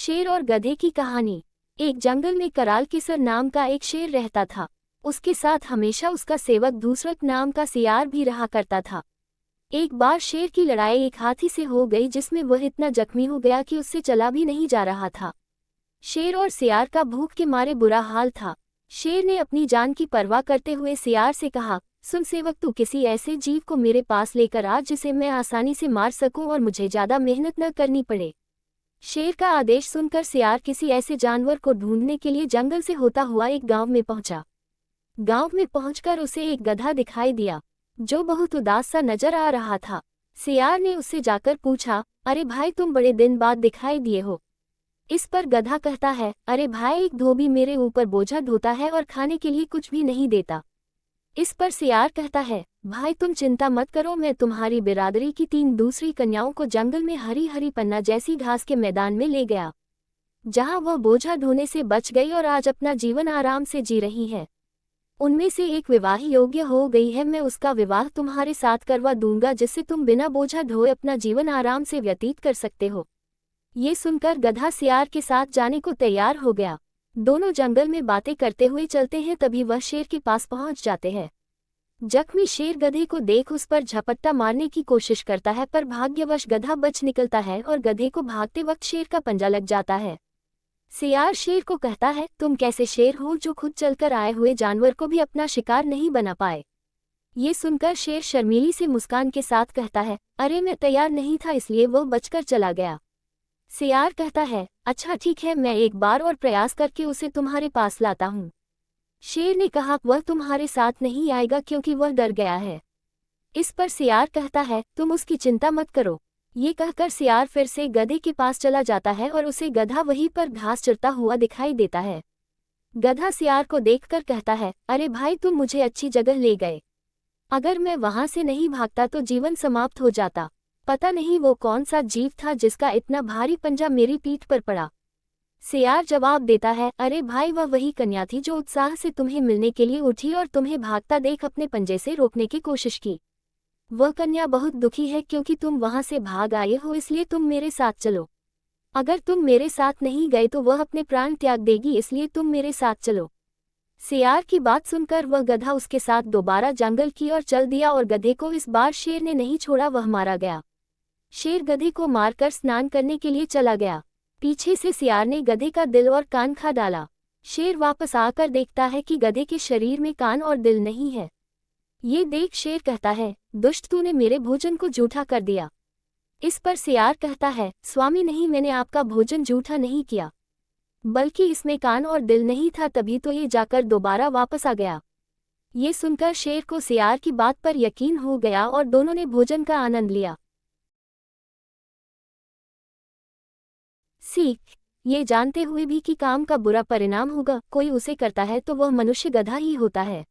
शेर और गधे की कहानी। एक जंगल में कराल किसर नाम का एक शेर रहता था। उसके साथ हमेशा उसका सेवक दूसरक नाम का सियार भी रहा करता था। एक बार शेर की लड़ाई एक हाथी से हो गई, जिसमें वह इतना जख्मी हो गया कि उससे चला भी नहीं जा रहा था। शेर और सियार का भूख के मारे बुरा हाल था। शेर ने अपनी जान की परवाह करते हुए सियार से कहा, सुन सेवक, तू किसी ऐसे जीव को मेरे पास लेकर आ जिसे मैं आसानी से मार सकूं और मुझे ज्यादा मेहनत न करनी पड़े। शेर का आदेश सुनकर सियार किसी ऐसे जानवर को ढूंढने के लिए जंगल से होता हुआ एक गांव में पहुंचा। गांव में पहुंचकर उसे एक गधा दिखाई दिया जो बहुत उदास सा नजर आ रहा था। सियार ने उससे जाकर पूछा, अरे भाई, तुम बड़े दिन बाद दिखाई दिए हो। इस पर गधा कहता है, अरे भाई, एक धोबी मेरे ऊपर बोझा ढोता है और खाने के लिए कुछ भी नहीं देता। इस पर सियार कहता है, भाई तुम चिंता मत करो, मैं तुम्हारी बिरादरी की 3 दूसरी कन्याओं को जंगल में हरी हरी पन्ना जैसी घास के मैदान में ले गया, जहां वह बोझा ढोने से बच गई और आज अपना जीवन आराम से जी रही है। उनमें से एक विवाह योग्य हो गई है, मैं उसका विवाह तुम्हारे साथ करवा दूंगा, जिससे तुम बिना बोझा ढोए अपना जीवन आराम से व्यतीत कर सकते हो। ये सुनकर गधा सियार के साथ जाने को तैयार हो गया। दोनों जंगल में बातें करते हुए चलते हैं, तभी वह शेर के पास पहुंच जाते हैं। जख्मी शेर गधे को देख उस पर झपट्टा मारने की कोशिश करता है, पर भाग्यवश गधा बच निकलता है और गधे को भागते वक्त शेर का पंजा लग जाता है। सियार शेर को कहता है, तुम कैसे शेर हो जो खुद चलकर आए हुए जानवर को भी अपना शिकार नहीं बना पाए। ये सुनकर शेर शर्मीली से मुस्कान के साथ कहता है, अरे मैं तैयार नहीं था इसलिए वो बचकर चला गया। सियार कहता है, अच्छा ठीक है, मैं एक बार और प्रयास करके उसे तुम्हारे पास लाता हूँ। शेर ने कहा, वह तुम्हारे साथ नहीं आएगा क्योंकि वह डर गया है। इस पर सियार कहता है, तुम उसकी चिंता मत करो। ये कहकर सियार फिर से गधे के पास चला जाता है और उसे गधा वहीं पर घास चरता हुआ दिखाई देता है। गधा सियार को देखकर कहता है, अरे भाई, तुम मुझे अच्छी जगह ले गए। अगर मैं वहां से नहीं भागता तो जीवन समाप्त हो जाता। पता नहीं वो कौन सा जीव था जिसका इतना भारी पंजा मेरी पीठ पर पड़ा। सियार जवाब देता है, अरे भाई, वह वही कन्या थी जो उत्साह से तुम्हें मिलने के लिए उठी और तुम्हें भागता देख अपने पंजे से रोकने की कोशिश की। वह कन्या बहुत दुखी है क्योंकि तुम वहां से भाग आए हो, इसलिए तुम मेरे साथ चलो। अगर तुम मेरे साथ नहीं गए तो वह अपने प्राण त्याग देगी, इसलिए तुम मेरे साथ चलो। सियार की बात सुनकर वह गधा उसके साथ दोबारा जंगल की ओर चल दिया और गधे को इस बार शेर ने नहीं छोड़ा, वह मारा गया। शेर गधे को मारकर स्नान करने के लिए चला गया। पीछे से सियार ने गधे का दिल और कान खा डाला। शेर वापस आकर देखता है कि गधे के शरीर में कान और दिल नहीं है। ये देख शेर कहता है, दुष्ट, तूने मेरे भोजन को जूठा कर दिया। इस पर सियार कहता है, स्वामी नहीं, मैंने आपका भोजन जूठा नहीं किया, बल्कि इसमें कान और दिल नहीं था, तभी तो ये जाकर दोबारा वापस आ गया। ये सुनकर शेर को सियार की बात पर यकीन हो गया और दोनों ने भोजन का आनंद लिया। सीख, ये जानते हुए भी कि काम का बुरा परिणाम होगा, कोई उसे करता है तो वह मनुष्य गधा ही होता है।